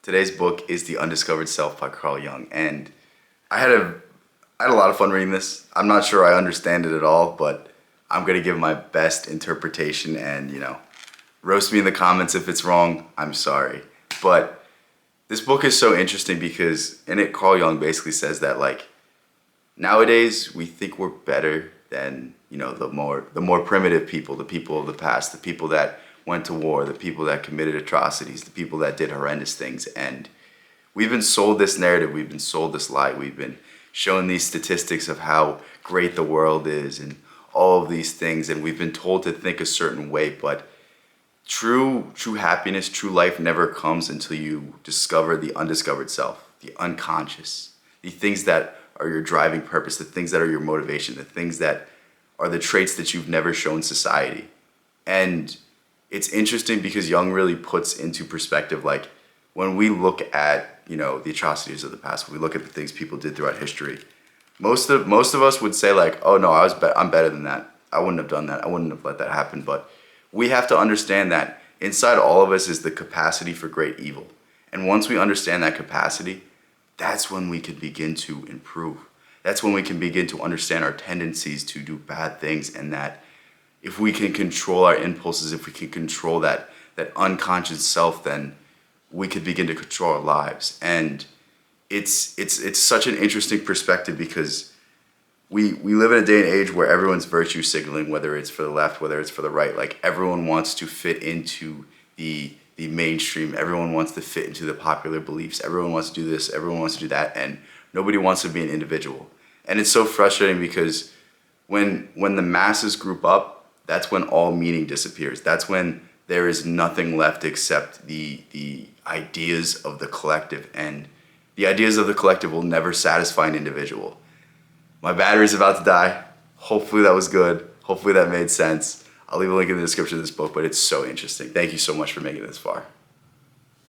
Today's book is The Undiscovered Self by Carl Jung, and I had a lot of fun reading this. I'm not sure I understand it at all, but I'm gonna give my best interpretation and, roast me in the comments if it's wrong. I'm sorry. But this book is so interesting because in it, Carl Jung basically says that nowadays we think we're better than, the more primitive people, the people of the past, the people that went to war, the people that committed atrocities, the people that did horrendous things. And we've been sold this narrative, we've been sold this lie, we've been shown these statistics of how great the world is and all of these things, and we've been told to think a certain way, but true happiness, true life never comes until you discover the undiscovered self, the unconscious, the things that are your driving purpose, the things that are your motivation, the things that are the traits that you've never shown society. And it's interesting because Jung really puts into perspective, when we look at, the atrocities of the past, when we look at the things people did throughout history, most of us would say oh no, I'm better than that. I wouldn't have done that. I wouldn't have let that happen. But we have to understand that inside all of us is the capacity for great evil. And once we understand that capacity, that's when we can begin to improve. That's when we can begin to understand our tendencies to do bad things, and that if we can control our impulses, if we can control that unconscious self, then we could begin to control our lives. And it's such an interesting perspective because we live in a day and age where everyone's virtue signaling, whether it's for the left, whether it's for the right. Everyone wants to fit into the mainstream. Everyone wants to fit into the popular beliefs. Everyone wants to do this. Everyone wants to do that. And nobody wants to be an individual. And it's so frustrating because when the masses group up, that's when all meaning disappears. That's when there is nothing left except the ideas of the collective. And the ideas of the collective will never satisfy an individual. My battery's about to die. Hopefully that was good. Hopefully that made sense. I'll leave a link in the description of this book, but it's so interesting. Thank you so much for making it this far.